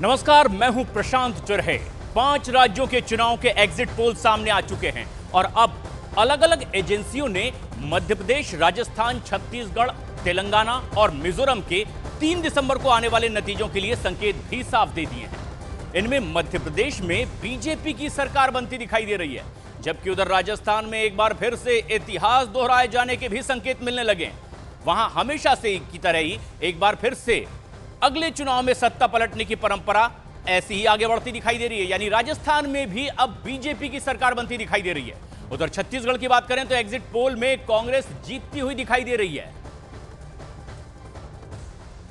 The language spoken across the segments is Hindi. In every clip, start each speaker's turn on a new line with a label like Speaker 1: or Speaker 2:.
Speaker 1: नमस्कार, मैं हूं प्रशांत चरहे। 5 राज्यों के चुनाव के एग्जिट पोल सामने आ चुके हैं और अब अलग अलग एजेंसियों ने मध्य प्रदेश, राजस्थान, छत्तीसगढ़, तेलंगाना और मिजोरम के 3 दिसंबर को आने वाले नतीजों के लिए संकेत भी साफ दे दिए हैं। इनमें मध्य प्रदेश में बीजेपी की सरकार बनती दिखाई दे रही है, जबकि उधर राजस्थान में एक बार फिर से इतिहास दोहराए जाने के भी संकेत मिलने लगे। वहां हमेशा से की तरह ही एक बार फिर से अगले चुनाव में सत्ता पलटने की परंपरा ऐसी ही आगे बढ़ती दिखाई दे रही है, यानी राजस्थान में भी अब बीजेपी की सरकार बनती दिखाई दे रही है। उधर छत्तीसगढ़ की बात करें तो एग्जिट पोल में कांग्रेस जीतती हुई दिखाई दे रही है,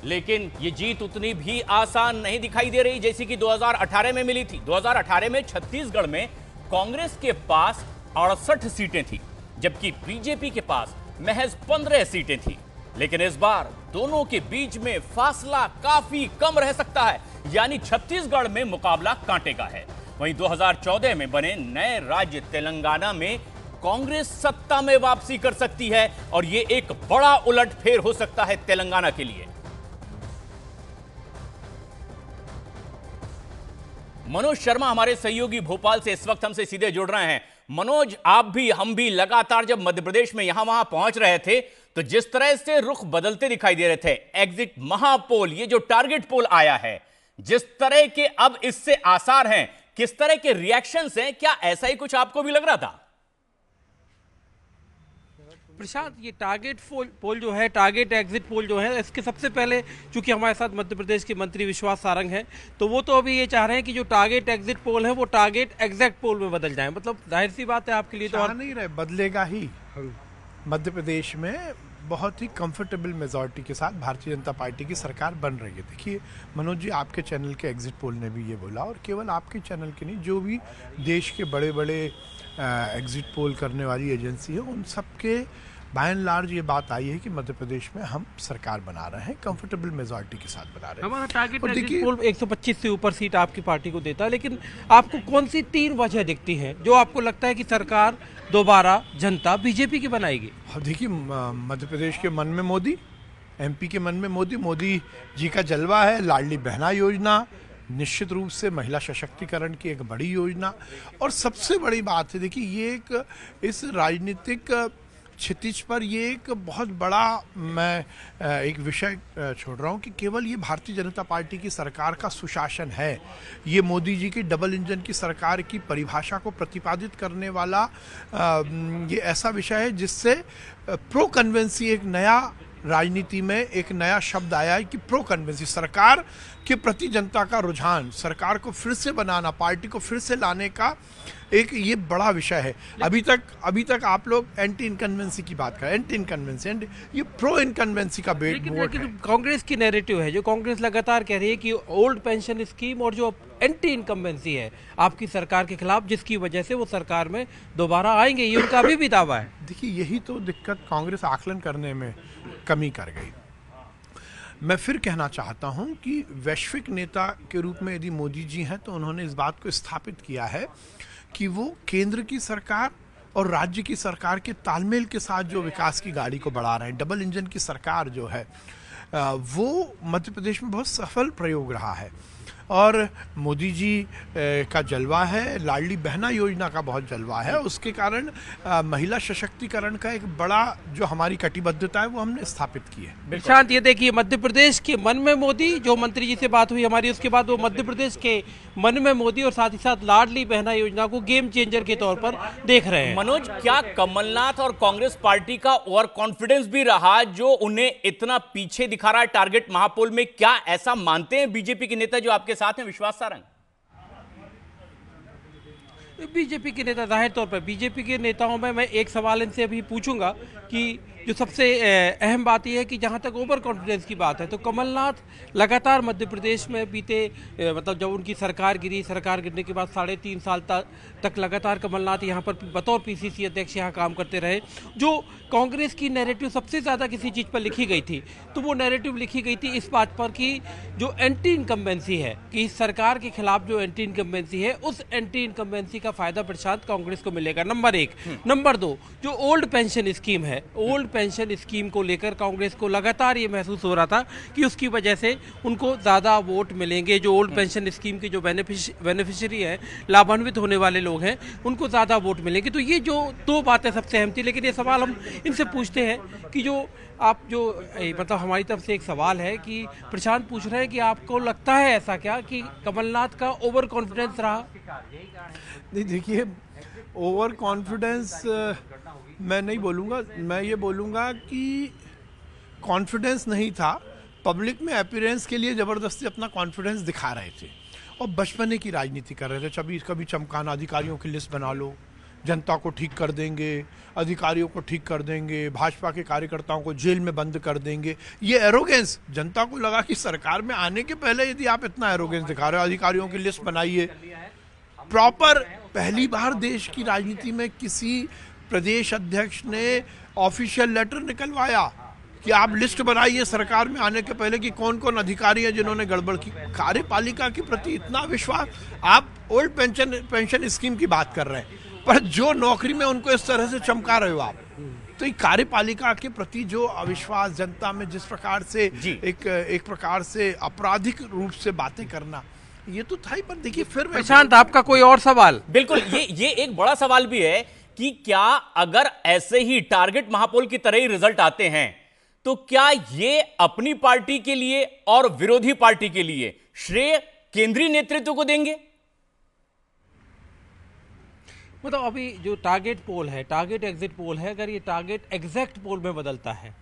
Speaker 1: लेकिन यह जीत उतनी भी आसान नहीं दिखाई दे रही जैसी कि 2018 में मिली थी। 2018 में छत्तीसगढ़ में कांग्रेस के पास 68 सीटें थी, जबकि बीजेपी के पास महज 15 सीटें थी। लेकिन इस बार दोनों के बीच में फासला काफी कम रह सकता है, यानी छत्तीसगढ़ में मुकाबला कांटे का है। वहीं 2014 में बने नए राज्य तेलंगाना में कांग्रेस सत्ता में वापसी कर सकती है और यह एक बड़ा उलटफेर हो सकता है तेलंगाना के लिए। मनोज शर्मा हमारे सहयोगी भोपाल से इस वक्त हमसे सीधे जुड़ रहे हैं। मनोज, आप भी हम भी लगातार जब मध्य प्रदेश में यहां वहां पहुंच रहे थे तो जिस तरह से रुख बदलते दिखाई दे रहे थे, एग्जिट महापोल, ये जो टारगेट पोल आया है, जिस तरह के अब इससे आसार हैं, किस तरह के रिएक्शंस हैं, क्या ऐसा ही कुछ आपको भी लग रहा था?
Speaker 2: प्रशांत, ये टारगेट पोल जो है, टारगेट एग्जिट पोल जो है, इसके सबसे पहले चूंकि हमारे साथ मध्य प्रदेश के मंत्री विश्वास सारंग हैं, तो वो तो अभी ये चाह रहे हैं कि जो टारगेट एग्जिट पोल है वो टारगेट एग्जैक्ट पोल में बदल जाए। मतलब जाहिर सी बात है आपके लिए तो
Speaker 3: नहीं रहे, बदलेगा ही। मध्य प्रदेश में बहुत ही कंफर्टेबल मेजॉरिटी के साथ भारतीय जनता पार्टी की सरकार बन रही है। देखिए मनोज जी, आपके चैनल के एग्जिट पोल ने भी ये बोला, और केवल आपके चैनल के नहीं, जो भी देश के बड़े बड़े एग्जिट पोल करने वाली एजेंसी है, उन सब के बाय एंड लार्ज ये बात आई है कि मध्य प्रदेश में हम सरकार बना रहे हैं, कंफर्टेबल मेजॉरिटी के साथ बना रहे हैं।
Speaker 2: हमारा टारगेट एग्जिट पोल 125 से ऊपर सीट आपकी पार्टी को देता है, लेकिन आपको कौन सी 3 वजह दिखती हैं जो आपको लगता है कि सरकार दोबारा जनता बीजेपी की बनाएगी?
Speaker 3: देखिए, मध्य प्रदेश के मन में मोदी, एमपी के मन में मोदी, मोदी जी का जलवा है। लाडली बहना योजना निश्चित रूप से महिला सशक्तिकरण की एक बड़ी योजना, और सबसे बड़ी बात है, देखिए ये एक इस राजनीतिक क्षितिज पर ये एक बहुत बड़ा मैं एक विषय छोड़ रहा हूँ कि केवल ये भारतीय जनता पार्टी की सरकार का सुशासन है। ये मोदी जी की डबल इंजन की सरकार की परिभाषा को प्रतिपादित करने वाला ये ऐसा विषय है जिससे प्रो कन्वेंसी, एक नया राजनीति में एक नया शब्द आया है कि प्रो कन्वेंसी, सरकार के प्रति जनता का रुझान, सरकार को फिर से बनाना, पार्टी को फिर से लाने का एक ये बड़ा विषय है। अभी तक आप लोग एंटी इनकन्वेंसी की बात करें, एंटी इनकन्वेंसी, ये प्रो इनकन्वेंसी का वोट है।
Speaker 2: कांग्रेस की नैरेटिव है, जो कांग्रेस लगातार कह रही है कि ओल्ड पेंशन स्कीम और जो एंटी इनकम्बेंसी है आपकी सरकार के खिलाफ, जिसकी वजह से वो सरकार में दोबारा आएंगे, ये उनका अभी भी दावा है।
Speaker 3: देखिए, यही तो दिक्कत कांग्रेस आकलन करने में कमी कर गई। मैं फिर कहना चाहता हूं कि वैश्विक नेता के रूप में यदि मोदी जी हैं तो उन्होंने इस बात को स्थापित किया है कि वो केंद्र की सरकार और राज्य की सरकार के तालमेल के साथ जो विकास की गाड़ी को बढ़ा रहे हैं। डबल इंजन की सरकार जो है वो मध्य प्रदेश में बहुत सफल प्रयोग रहा है, और मोदी जी का जलवा है, लाडली बहना योजना का बहुत जलवा है। उसके कारण महिला सशक्तिकरण का एक बड़ा जो हमारी कटिबद्धता है वो हमने स्थापित की है।
Speaker 2: प्रशांत, ये देखिए, मध्य प्रदेश के मन में मोदी, जो मंत्री जी से बात हुई हमारी, उसके बाद वो मध्य प्रदेश के मन में मोदी और साथ ही साथ लाडली बहना योजना को गेम चेंजर के तौर पर देख रहे हैं।
Speaker 1: मनोज, क्या कमलनाथ और कांग्रेस पार्टी का ओवर कॉन्फिडेंस भी रहा जो उन्हें इतना पीछे दिखा रहा है टारगेट महापोल में? क्या ऐसा मानते हैं बीजेपी के नेता जो आपके साथ हैं, विश्वास सारंग?
Speaker 2: बीजेपी के नेता, जाहिर तौर पर बीजेपी के नेताओं में मैं एक सवाल इनसे अभी पूछूंगा कि जो सबसे अहम बात यह है कि जहां तक ओवर कॉन्फिडेंस की बात है, तो कमलनाथ लगातार मध्य प्रदेश में बीते मतलब जब उनकी सरकार गिरी, सरकार गिरने के बाद 3.5 साल तक लगातार कमलनाथ यहां पर बतौर पीसीसी अध्यक्ष यहां काम करते रहे। जो कांग्रेस की नैरेटिव सबसे ज़्यादा किसी चीज़ पर लिखी गई थी, तो वो नैरेटिव लिखी गई थी इस बात पर कि जो एंटी इनकम्बेंसी है, कि सरकार के खिलाफ जो एंटी इनकम्बेंसी है, उस एंटी इनकम्बेंसी का फायदा प्रशांत कांग्रेस को मिलेगा, नंबर 1। नंबर 2, जो ओल्ड पेंशन स्कीम है, ओल्ड पेंशन स्कीम को लेकर कांग्रेस को लगातार ये महसूस हो रहा था कि उसकी वजह से उनको ज़्यादा वोट मिलेंगे। जो ओल्ड पेंशन स्कीम के जो बेनिफिशियरी हैं, लाभान्वित होने वाले लोग हैं, उनको ज़्यादा वोट मिलेंगे। तो ये जो दो बातें सबसे अहम थी। लेकिन ये सवाल हम इनसे पूछते हैं कि जो आप जो मतलब हमारी तरफ से एक सवाल है कि प्रशांत पूछ रहे हैं कि आपको लगता है ऐसा क्या कि कमलनाथ का ओवर कॉन्फिडेंस रहा?
Speaker 3: नहीं, देखिए, ओवर कॉन्फिडेंस मैं नहीं बोलूँगा। मैं ये बोलूँगा कि कॉन्फिडेंस नहीं था, पब्लिक में अपीयरेंस के लिए ज़बरदस्ती अपना कॉन्फिडेंस दिखा रहे थे और बचपने की राजनीति कर रहे थे। कभी चमकाना, अधिकारियों की लिस्ट बना लो, जनता को ठीक कर देंगे, अधिकारियों को ठीक कर देंगे, भाजपा के कार्यकर्ताओं को जेल में बंद कर देंगे। ये एरोगेंस, जनता को लगा कि सरकार में आने के पहले यदि आप इतना एरोगेंस दिखा रहे हो, अधिकारियों की लिस्ट बनाइए। प्रॉपर पहली बार देश की राजनीति में किसी प्रदेश अध्यक्ष ने ऑफिशियल लेटर निकलवाया कि आप लिस्ट बनाइए सरकार में आने के पहले कि कौन कौन अधिकारी हैं जिन्होंने गड़बड़ की। कार्यपालिका के प्रति इतना विश्वास। आप ओल्ड पेंशन स्कीम की बात कर रहे हैं, पर जो नौकरी में उनको इस तरह से चमका रहे हो आप, तो ये कार्यपालिका के प्रति जो अविश्वास जनता में जिस प्रकार से एक प्रकार से आपराधिक रूप से बातें करना, ये तो था ही। पर देखिए, फिर
Speaker 2: प्रशांत, आपका कोई और सवाल?
Speaker 1: बिल्कुल, ये एक बड़ा सवाल भी है कि क्या अगर ऐसे ही टारगेट महापोल की तरह ही रिजल्ट आते हैं तो क्या ये अपनी पार्टी के लिए और विरोधी पार्टी के लिए श्रेय केंद्रीय नेतृत्व को देंगे?
Speaker 2: मतलब अभी जो टारगेट पोल है, टारगेट एग्जिट पोल है, अगर ये टारगेट एग्जैक्ट पोल में बदलता है,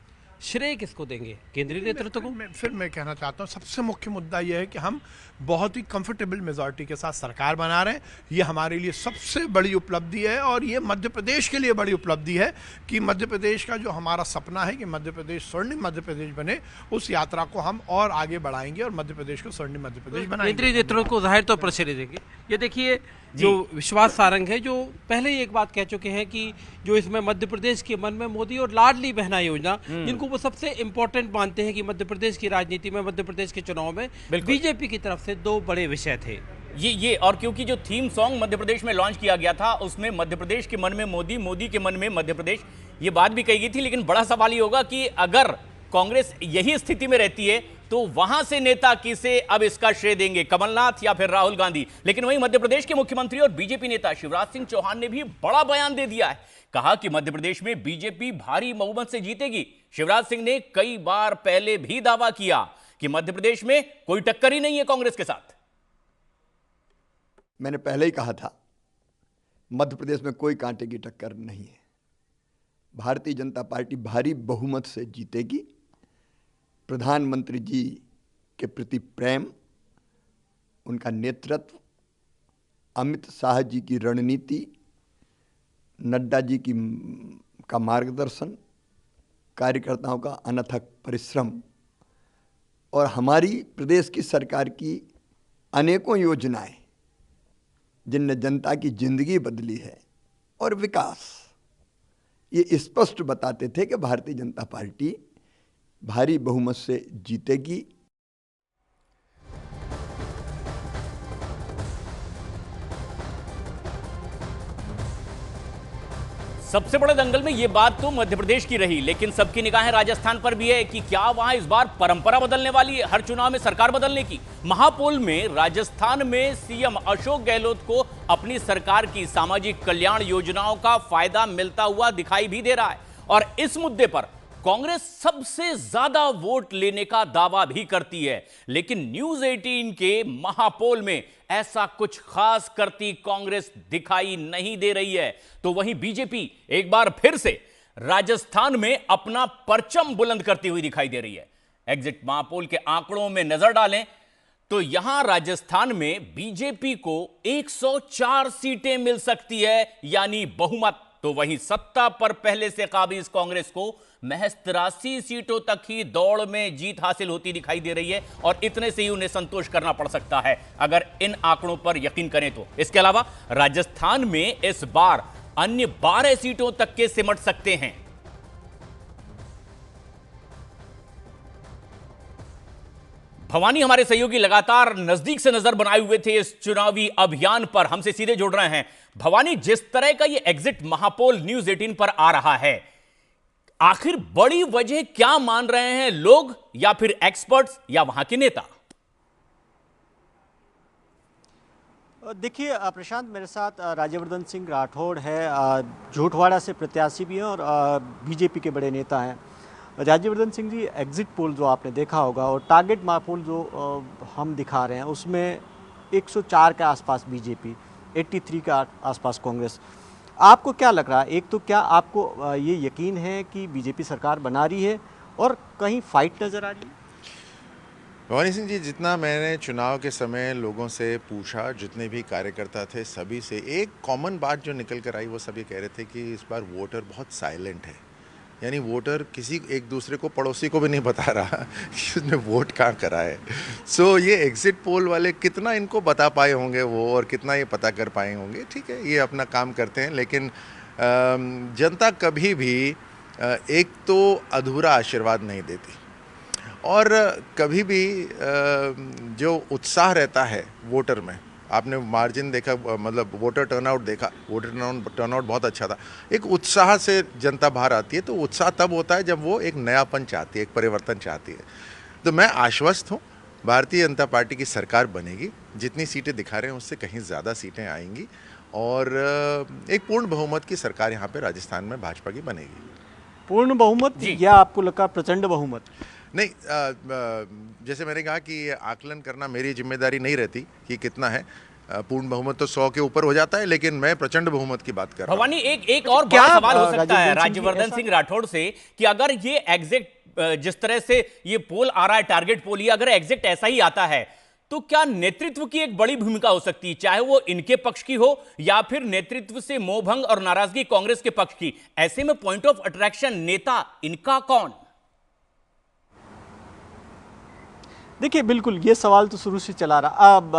Speaker 2: श्रेय किसको देंगे? केंद्रीय नेतृत्व को?
Speaker 3: फिर मैं कहना चाहता हूँ, सबसे मुख्य मुद्दा यह है कि हम बहुत ही कंफर्टेबल मेजॉरिटी के साथ सरकार बना रहे हैं। ये हमारे लिए सबसे बड़ी उपलब्धि है और ये मध्य प्रदेश के लिए बड़ी उपलब्धि है कि मध्य प्रदेश का जो हमारा सपना है कि मध्य प्रदेश स्वर्णिम मध्य प्रदेश बने, उस यात्रा को हम और आगे बढ़ाएंगे और मध्य प्रदेश को स्वर्णिम मध्य प्रदेश बनाएंगे।
Speaker 2: केंद्रीय नेतृत्व को जाहिर तौर पर श्रेय देंगे। ये देखिए, जो विश्वास सारंग है, जो पहले ही एक बात कह चुके हैं कि जो इसमें मध्य प्रदेश के मन में मोदी और लाडली बहना योजना, जिनको वो सबसे इंपॉर्टेंट मानते हैं कि मध्य प्रदेश की राजनीति में, मध्य प्रदेश के चुनाव में बीजेपी की तरफ से दो बड़े विषय थे।
Speaker 1: ये और क्योंकि जो थीम सॉन्ग मध्य प्रदेश में लॉन्च किया गया था उसमें मध्य प्रदेश के मन में मोदी, मोदी के मन में मध्य प्रदेश, ये बात भी कही गई थी। लेकिन बड़ा सवाल ये होगा कि अगर कांग्रेस यही स्थिति में रहती है तो वहां से नेता किसे अब इसका श्रेय देंगे, कमलनाथ या फिर राहुल गांधी? लेकिन वहीं मध्य प्रदेश के मुख्यमंत्री और बीजेपी नेता शिवराज सिंह चौहान ने भी बड़ा बयान दे दिया है। कहा कि मध्य प्रदेश में बीजेपी भारी बहुमत से जीतेगी। शिवराज सिंह ने कई बार पहले भी दावा किया कि मध्य प्रदेश में कोई टक्कर ही नहीं है कांग्रेस के साथ।
Speaker 4: मैंने पहले ही कहा था, मध्य प्रदेश में कोई कांटे की टक्कर नहीं है। भारतीय जनता पार्टी भारी बहुमत से जीतेगी। प्रधानमंत्री जी के प्रति प्रेम, उनका नेतृत्व, अमित शाह जी की रणनीति, नड्डा जी का मार्गदर्शन, कार्यकर्ताओं का अनथक परिश्रम और हमारी प्रदेश की सरकार की अनेकों योजनाएं जिनने जनता की जिंदगी बदली है और विकास, ये स्पष्ट बताते थे कि भारतीय जनता पार्टी भारी बहुमत से जीतेगी।
Speaker 1: सबसे बड़े दंगल में यह बात तो मध्य प्रदेश की रही, लेकिन सबकी निगाहें राजस्थान पर भी है कि क्या वहां इस बार परंपरा बदलने वाली है, हर चुनाव में सरकार बदलने की। महापोल में राजस्थान में सीएम अशोक गहलोत को अपनी सरकार की सामाजिक कल्याण योजनाओं का फायदा मिलता हुआ दिखाई भी दे रहा है और इस मुद्दे पर कांग्रेस सबसे ज्यादा वोट लेने का दावा भी करती है। लेकिन न्यूज 18 के महापोल में ऐसा कुछ खास करती कांग्रेस दिखाई नहीं दे रही है। तो वहीं बीजेपी एक बार फिर से राजस्थान में अपना परचम बुलंद करती हुई दिखाई दे रही है। एग्जिट महापोल के आंकड़ों में नजर डालें तो यहां राजस्थान में बीजेपी को 104 सीटें मिल सकती है, यानी बहुमत। तो वहीं सत्ता पर पहले से काबिज कांग्रेस को महज 83 सीटों तक ही दौड़ में जीत हासिल होती दिखाई दे रही है और इतने से ही उन्हें संतोष करना पड़ सकता है अगर इन आंकड़ों पर यकीन करें तो। इसके अलावा राजस्थान में इस बार अन्य 12 सीटों तक के सिमट सकते हैं। भवानी हमारे सहयोगी लगातार नजदीक से नजर बनाए हुए थे इस चुनावी अभियान पर, हमसे सीधे जुड़ रहे हैं। भवानी, जिस तरह का ये एग्जिट महापोल न्यूज 18 पर आ रहा है, आखिर बड़ी वजह क्या मान रहे हैं लोग, या फिर एक्सपर्ट्स, या वहां के नेता?
Speaker 5: देखिए प्रशांत, मेरे साथ राज्यवर्धन सिंह राठौड़ है, झूठवाड़ा से प्रत्याशी भी हैं और बीजेपी के बड़े नेता हैं। राज्यवर्धन सिंह जी, एग्जिट पोल जो आपने देखा होगा और टारगेट पोल जो हम दिखा रहे हैं उसमें 104 के आसपास बीजेपी, 83 के आसपास कांग्रेस। आपको क्या लग रहा है? एक तो क्या आपको ये यकीन है कि बीजेपी सरकार बना रही है, और कहीं फाइट नज़र आ रही है?
Speaker 6: भवानी सिंह जी, जितना मैंने चुनाव के समय लोगों से पूछा, जितने भी कार्यकर्ता थे, सभी से एक कॉमन बात जो निकल कर आई, वो सभी कह रहे थे कि इस बार वोटर बहुत साइलेंट है। यानी वोटर किसी एक दूसरे को, पड़ोसी को भी नहीं बता रहा कि उसने वोट कहाँ करा है। सो ये एग्जिट पोल वाले कितना इनको बता पाए होंगे वो, और कितना ये पता कर पाए होंगे, ठीक है, ये अपना काम करते हैं। लेकिन जनता कभी भी एक तो अधूरा आशीर्वाद नहीं देती, और कभी भी जो उत्साह रहता है वोटर में, आपने मार्जिन देखा, मतलब वोटर टर्नआउट देखा, वोटर टर्नआउट बहुत अच्छा था। एक उत्साह से जनता बाहर आती है, तो उत्साह तब होता है जब वो एक नयापन चाहती है, एक परिवर्तन चाहती है। तो मैं आश्वस्त हूँ, भारतीय जनता पार्टी की सरकार बनेगी। जितनी सीटें दिखा रहे हैं उससे कहीं ज़्यादा सीटें आएंगी, और एक पूर्ण बहुमत की सरकार यहाँ पे राजस्थान में भाजपा की बनेगी।
Speaker 5: पूर्ण बहुमत या आपको लगा प्रचंड बहुमत?
Speaker 6: नहीं, जैसे मैंने कहा कि आकलन करना मेरी जिम्मेदारी नहीं रहती कि कितना है। पूर्ण बहुमत तो 100 के ऊपर हो जाता है, लेकिन मैं प्रचंड बहुमत की बात कर रहा हूं।
Speaker 1: भवानी, एक और बड़ा सवाल हो सकता है राज्यवर्धन सिंह राठौड़ से कि अगर ये एग्जैक्ट जिस तरह से ये पोल आ रहा है, टारगेट पोल, ये अगर एग्जैक्ट ऐसा ही आता है, तो क्या नेतृत्व की एक बड़ी भूमिका हो सकती है, चाहे वो इनके पक्ष की हो या फिर नेतृत्व से मोहभंग और नाराजगी कांग्रेस के पक्ष की? ऐसे में पॉइंट ऑफ अट्रैक्शन नेता इनका कौन?
Speaker 5: देखिए, बिल्कुल ये सवाल तो शुरू से चला रहा। अब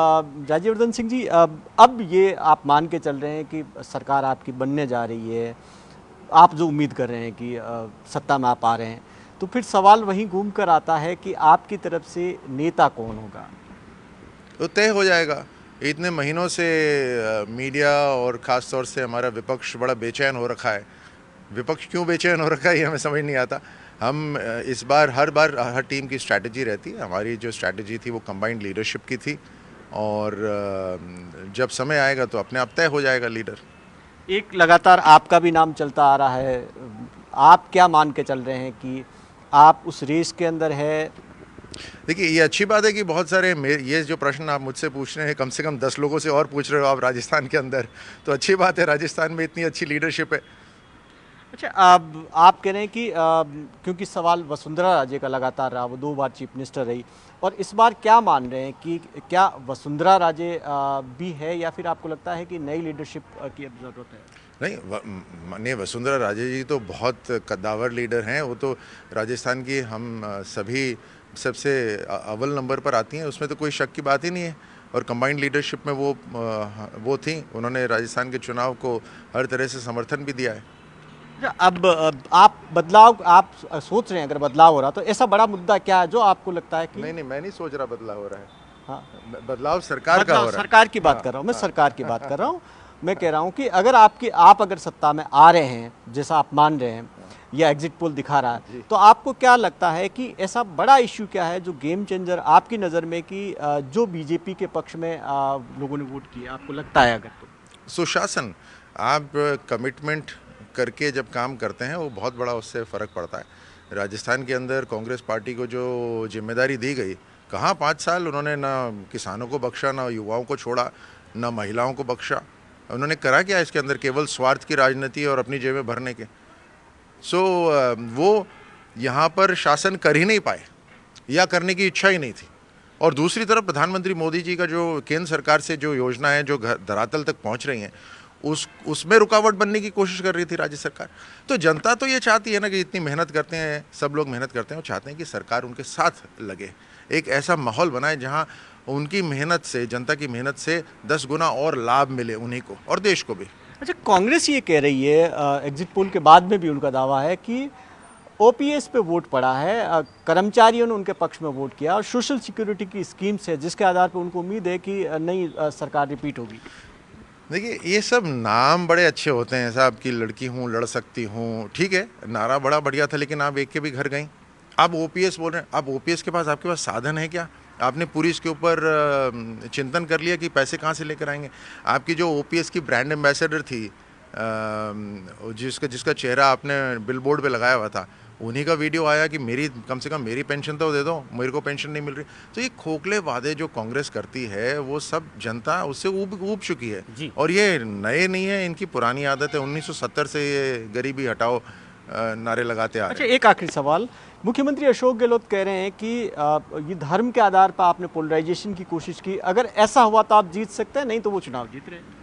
Speaker 5: राज्यवर्धन सिंह जी, अब ये आप मान के चल रहे हैं कि सरकार आपकी बनने जा रही है, आप जो उम्मीद कर रहे हैं कि सत्ता में आप आ रहे हैं, तो फिर सवाल वहीं घूम कर आता है कि आपकी तरफ से नेता कौन होगा?
Speaker 6: तो तय हो जाएगा। इतने महीनों से मीडिया और ख़ास तौर से हमारा विपक्ष बड़ा बेचैन हो रखा है। विपक्ष क्यों बेचैन हो रखा है ये हमें समझ नहीं आता। हम इस बार हर टीम की स्ट्रैटेजी रहती है। हमारी जो स्ट्रैटेजी थी वो कंबाइंड लीडरशिप की थी, और जब समय आएगा तो अपने आप तय हो जाएगा लीडर।
Speaker 5: एक लगातार आपका भी नाम चलता आ रहा है, आप क्या मान के चल रहे हैं कि आप उस रेस के अंदर है?
Speaker 6: देखिए, ये अच्छी बात है कि बहुत सारे ये जो प्रश्न आप मुझसे पूछ रहे हैं, कम से कम 10 लोगों से और पूछ रहे हो आप राजस्थान के अंदर, तो अच्छी बात है। राजस्थान में इतनी अच्छी लीडरशिप है।
Speaker 5: अच्छा, अब आप कह रहे हैं कि क्योंकि सवाल वसुंधरा राजे का लगातार रहा, वो 2 बार चीफ मिनिस्टर रही, और इस बार क्या मान रहे हैं कि क्या वसुंधरा राजे भी है, या फिर आपको लगता है कि नई लीडरशिप की अब ज़रूरत है?
Speaker 6: नहीं, वसुंधरा राजे जी तो बहुत कद्दावर लीडर हैं। वो तो राजस्थान की हम सभी सबसे अव्वल नंबर पर आती हैं, उसमें तो कोई शक की बात ही नहीं है। और कंबाइंड लीडरशिप में वो थी, उन्होंने राजस्थान के चुनाव को हर तरह से समर्थन भी दिया है।
Speaker 5: अब आप बदलाव आप सोच रहे हैं, अगर बदलाव हो रहा तो ऐसा बड़ा मुद्दा क्या है जो आपको लगता है कि?
Speaker 6: नहीं, मैं नहीं सोच रहा बदलाव हो रहा है।
Speaker 5: हाँ,
Speaker 6: बदलाव सरकार का हो रहा है।
Speaker 5: सरकार की बात कर रहा हूँ मैं, सरकार की बात कर रहा हूँ। मैं कह रहा हूँ कि अगर आप अगर सत्ता में आ रहे हैं, जैसा आप मान रहे हैं, या एग्जिट पोल दिखा रहा है, तो आपको क्या लगता है कि ऐसा बड़ा इश्यू क्या है जो गेम चेंजर आपकी नज़र में, कि जो बीजेपी के पक्ष में लोगों ने वोट किया, आपको लगता है? अगर तो
Speaker 6: सुशासन, आप कमिटमेंट करके जब काम करते हैं वो बहुत बड़ा उससे फ़र्क पड़ता है। राजस्थान के अंदर कांग्रेस पार्टी को जो जिम्मेदारी दी गई, कहाँ 5 साल उन्होंने ना किसानों को बख्शा, ना युवाओं को छोड़ा, ना महिलाओं को बख्शा। उन्होंने करा क्या इसके अंदर? केवल स्वार्थ की राजनीति और अपनी जेबें भरने के। वो यहाँ पर शासन कर ही नहीं पाए, या करने की इच्छा ही नहीं थी। और दूसरी तरफ प्रधानमंत्री मोदी जी का जो केंद्र सरकार से जो योजना है, जो धरातल तक पहुँच रही हैं, उसमें रुकावट बनने की कोशिश कर रही थी राज्य सरकार। तो जनता तो ये चाहती है ना कि इतनी मेहनत करते हैं, सब लोग मेहनत करते हैं, वो चाहते हैं कि सरकार उनके साथ लगे, एक ऐसा माहौल बनाए जहां उनकी मेहनत से, जनता की मेहनत से 10 गुना और लाभ मिले उन्हीं को और देश को भी।
Speaker 5: अच्छा, कांग्रेस ये कह रही है, एग्जिट पोल के बाद में भी उनका दावा है कि ओपीएस पे वोट पड़ा है, कर्मचारियों ने उनके पक्ष में वोट किया, और सोशल सिक्योरिटी की स्कीम्स है जिसके आधार पर उनको उम्मीद है कि नई सरकार रिपीट होगी।
Speaker 6: देखिए ये सब नाम बड़े अच्छे होते हैं साहब कि लड़की हूँ, लड़ सकती हूँ, ठीक है, नारा बड़ा बढ़िया था, लेकिन आप एक के भी घर गई। आप ओपीएस बोल रहे हैं, आप ओपीएस के पास आपके पास साधन है क्या? आपने पूरी इसके ऊपर चिंतन कर लिया कि पैसे कहाँ से लेकर आएंगे? आपकी जो ओपीएस की ब्रांड एम्बेसडर थी, जिसका चेहरा आपने बिलबोर्ड पे लगाया हुआ था, उन्हीं का वीडियो आया कि मेरी कम से कम मेरी पेंशन तो दे दो, मेरे को पेंशन नहीं मिल रही। तो ये खोखले वादे जो कांग्रेस करती है वो सब जनता उससे ऊब चुकी है
Speaker 1: जी।
Speaker 6: और ये नए नहीं है, इनकी पुरानी आदत है। 1970 से ये गरीबी हटाओ नारे लगाते आ रहे
Speaker 5: अच्छा,
Speaker 6: हैं।
Speaker 5: एक आखिरी सवाल। मुख्यमंत्री अशोक गहलोत कह रहे हैं कि ये धर्म के आधार पर आपने पोलराइजेशन की कोशिश की, अगर ऐसा हुआ तो आप जीत सकते हैं, नहीं तो वो चुनाव जीत रहे हैं।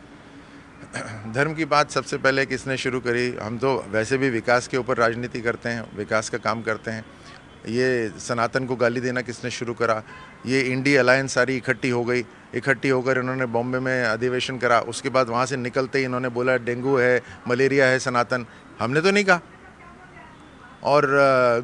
Speaker 6: धर्म की बात सबसे पहले किसने शुरू करी? हम तो वैसे भी विकास के ऊपर राजनीति करते हैं, विकास का काम करते हैं। ये सनातन को गाली देना किसने शुरू करा? ये इंडी अलायंस सारी इकट्ठी हो गई, इकट्ठी होकर इन्होंने बॉम्बे में अधिवेशन करा। उसके बाद वहाँ से निकलते ही इन्होंने बोला डेंगू है, मलेरिया है सनातन। हमने तो नहीं कहा। और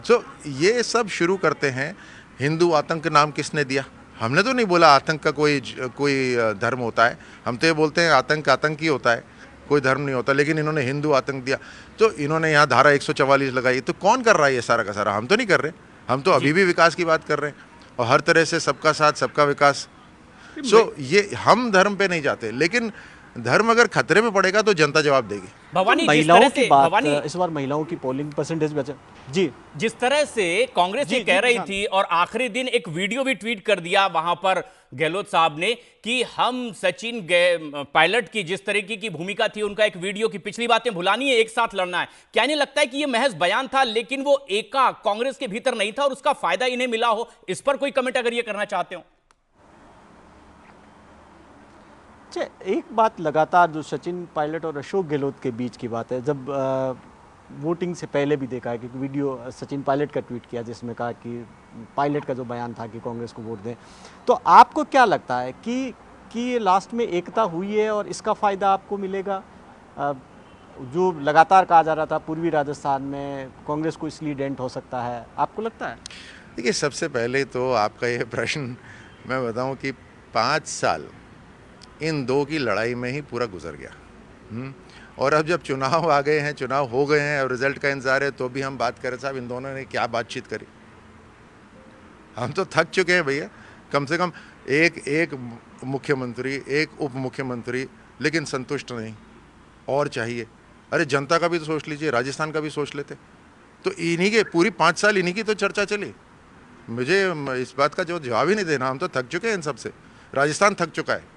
Speaker 6: तो ये सब शुरू करते हैं। हिंदू आतंक नाम किसने दिया? हमने तो नहीं बोला आतंक का कोई धर्म होता है। हम तो ये बोलते हैं आतंक ही होता है, कोई धर्म नहीं होता। लेकिन इन्होंने हिंदू आतंक दिया। तो इन्होंने यहाँ धारा 144 लगाई। तो कौन कर रहा है ये सारा का सारा? हम तो नहीं कर रहे। हम तो अभी भी विकास की बात कर रहे हैं और हर तरह से सबका साथ सबका विकास। ये हम धर्म पे नहीं जाते, लेकिन धर्म अगर खतरे में पड़ेगा तो जनता जवाब देगी।
Speaker 1: भवानी, जिस
Speaker 5: महिलाओं
Speaker 1: तरह
Speaker 5: की
Speaker 1: से
Speaker 5: बात,
Speaker 1: भवानी,
Speaker 5: इस बार महिलाओं की पोलिंग परसेंटेज बचा जी,
Speaker 1: जिस तरह से कांग्रेस ये
Speaker 5: जी,
Speaker 1: कह रही
Speaker 5: किसान।
Speaker 1: थी और आखिरी दिन एक वीडियो भी ट्वीट कर दिया वहां पर गहलोत साहब ने कि हम सचिन पायलट की जिस तरीके की भूमिका थी, उनका एक वीडियो की पिछली बातें भुलानी है, एक साथ लड़ना है। क्या नहीं लगता है कि ये महज बयान था, लेकिन वो एका कांग्रेस के भीतर नहीं था और उसका फायदा इन्हें मिला हो? इस पर कोई कमेंट अगर ये करना चाहते हो।
Speaker 5: अच्छा, एक बात लगातार जो सचिन पायलट और अशोक गहलोत के बीच की बात है, जब वोटिंग से पहले भी देखा है कि वीडियो सचिन पायलट का ट्वीट किया जिसमें कहा कि पायलट का जो बयान था कि कांग्रेस को वोट दें, तो आपको क्या लगता है कि लास्ट में एकता हुई है और इसका फ़ायदा आपको मिलेगा? जो लगातार कहा जा रहा था पूर्वी राजस्थान में कांग्रेस को इसलिए डेंट हो सकता है, आपको लगता है?
Speaker 6: देखिए, सबसे पहले तो आपका ये प्रश्न मैं बताऊं कि 5 साल इन दो की लड़ाई में ही पूरा गुजर गया। और अब जब चुनाव आ गए हैं, चुनाव हो गए हैं और रिजल्ट का इंतजार है, तो भी हम बात करें साहब इन दोनों ने क्या बातचीत करी। हम तो थक चुके हैं भैया। कम से कम एक मुख्यमंत्री, एक उप मुख्यमंत्री, लेकिन संतुष्ट नहीं, और चाहिए। अरे जनता का भी तो सोच लीजिए, राजस्थान का भी सोच लेते। तो इन्हीं के पूरी 5 साल इन्हीं की तो चर्चा चली। मुझे इस बात का जो जवाब ही नहीं देना। हम तो थक चुके हैं इन सब से। राजस्थान थक चुका है।